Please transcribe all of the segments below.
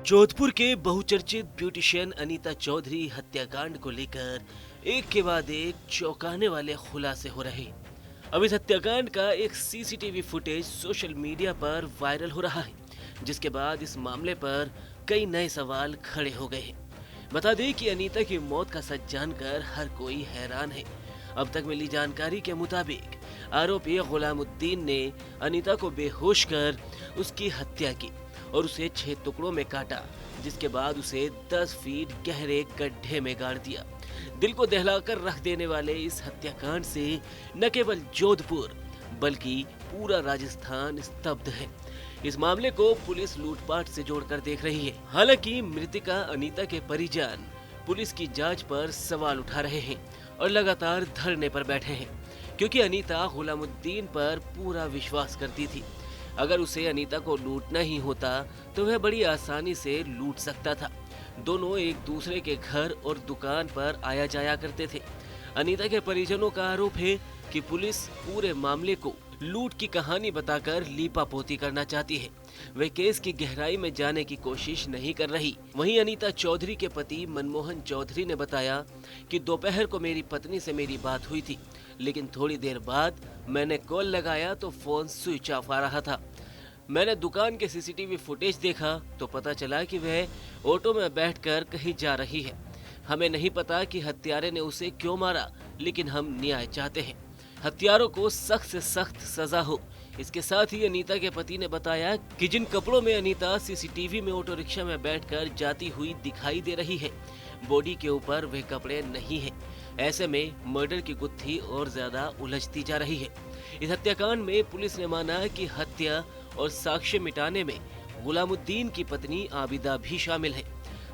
जोधपुर के बहुचर्चित ब्यूटिशियन अनीता चौधरी हत्याकांड को लेकर एक के बाद एक चौंकाने वाले खुलासे हो रहे। अब इस हत्याकांड का एक सीसीटीवी फुटेज सोशल मीडिया पर वायरल हो रहा है, जिसके बाद इस मामले पर कई नए सवाल खड़े हो गए हैं। बता दें कि अनीता की मौत का सच जानकर हर कोई हैरान है। अब तक मिली जानकारी के मुताबिक आरोपी गुलामुद्दीन ने अनीता को बेहोश कर उसकी हत्या की और उसे 6 टुकड़ों में काटा, जिसके बाद उसे 10 फीट गहरे गड्ढे में गाड़ दिया। दिल को दहलाकर रख देने वाले इस हत्याकांड से न केवल जोधपुर बल्कि पूरा राजस्थान स्तब्ध है। इस मामले को पुलिस लूटपाट से जोड़कर देख रही है। हालांकि मृतका अनीता के परिजन पुलिस की जांच पर सवाल उठा रहे हैं और लगातार धरने पर बैठे हैं, क्योंकि अनीता गुलामुद्दीन पर पूरा विश्वास करती थी। अगर उसे अनीता को लूटना ही होता तो वह बड़ी आसानी से लूट सकता था। दोनों एक दूसरे के घर और दुकान पर आया जाया करते थे। अनीता के परिजनों का आरोप है कि पुलिस पूरे मामले को लूट की कहानी बताकर लीपापोती करना चाहती है। वे केस की गहराई में जाने की कोशिश नहीं कर रही। वहीं अनीता चौधरी के पति मनमोहन चौधरी ने बताया कि दोपहर को मेरी पत्नी से मेरी बात हुई थी, लेकिन थोड़ी देर बाद मैंने कॉल लगाया तो फोन स्विच ऑफ आ रहा था। मैंने दुकान के सीसीटीवी फुटेज देखा तो पता चला कि वह ऑटो में बैठकर कहीं जा रही है। हमें नहीं पता कि हत्यारे ने उसे क्यों मारा, लेकिन हम न्याय चाहते हैं। हत्यारों को सख्त से सख्त सजा हो। इसके साथ ही अनीता के पति ने बताया कि जिन कपड़ों में अनीता सीसीटीवी में ऑटो रिक्शा में बैठकर जाती हुई दिखाई दे रही है, बॉडी के ऊपर वे कपड़े नहीं हैं। ऐसे में मर्डर की गुत्थी और ज्यादा उलझती जा रही है। इस हत्याकांड में पुलिस ने माना कि हत्या और साक्ष्य मिटाने में गुलामुद्दीन की पत्नी आबिदा भी शामिल है।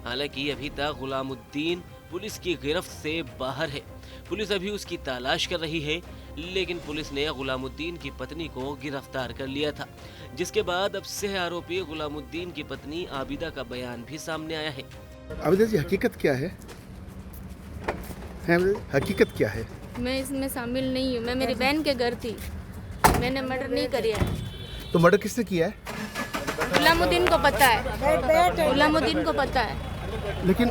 हालांकि अभी तक गुलामुद्दीन पुलिस की गिरफ्त से बाहर है। पुलिस अभी उसकी तलाश कर रही है, लेकिन पुलिस ने गुलामुद्दीन की पत्नी को गिरफ्तार कर लिया था, जिसके बाद अब सह आरोपी गुलामुद्दीन की पत्नी आबिदा का बयान भी सामने आया है। आबिदा जी, हकीकत क्या है? हकीकत क्या है? मैं इसमें शामिल नहीं हूँ। मैं मेरी बहन के घर थी। मैंने मर्डर नहीं किया है। तो मर्डर किसने किया है? गुलामुद्दीन को पता है। गुलामुद्दीन को पता है। लेकिन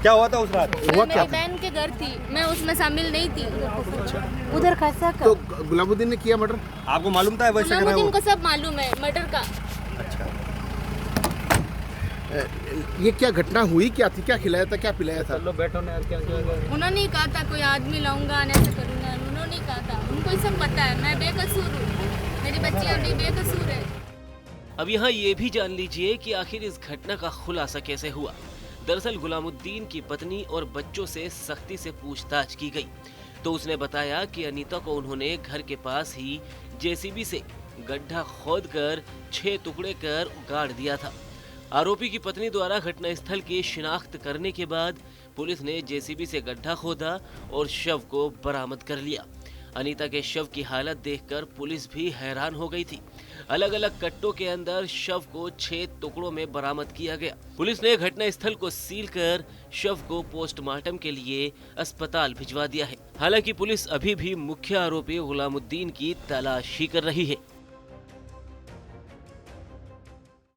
क्या हुआ था उस रात? हुआ मैं क्या मेरी था? बहन के घर थी। मैं उसमें शामिल नहीं थी। उधर खासा तो गुलामुद्दीन ने किया मर्डर? आपको मालूम था वैसे कर रहा है गुलामुद्दीन वो? को सब मालूम है मर्डर का। ये क्या घटना हुई? क्या थी? क्या खिलाया था? क्या पिलाया था? चलो बैठो ना यार, क्या उन्होंने ही कहा था कोई आदमी लाऊंगा, ऐसे करूंगा। उन्होंने ही कहा था। उनको ही सब पता है। मैं बेकसूर हूँ। मेरी बच्चियाँ भी बेकसूर है। अब यहाँ ये भी जान लीजिए कि आखिर इस घटना का खुलासा कैसे हुआ। दरअसल गुलामुद्दीन की पत्नी और बच्चों से सख्ती से पूछताछ की गई तो उसने बताया कि अनीता को उन्होंने घर के पास ही जेसीबी से गड्ढा खोदकर 6 टुकड़े कर गाड़ दिया था। आरोपी की पत्नी द्वारा घटनास्थल की शिनाख्त करने के बाद पुलिस ने जेसीबी से गड्ढा खोदा और शव को बरामद कर लिया। अनीता के शव की हालत देखकर पुलिस भी हैरान हो गई थी। अलग अलग कट्टों के अंदर शव को 6 टुकड़ों में बरामद किया गया। पुलिस ने घटनास्थल को सील कर शव को पोस्टमार्टम के लिए अस्पताल भिजवा दिया है। हालांकि पुलिस अभी भी मुख्य आरोपी गुलामुद्दीन की तलाश ही कर रही है।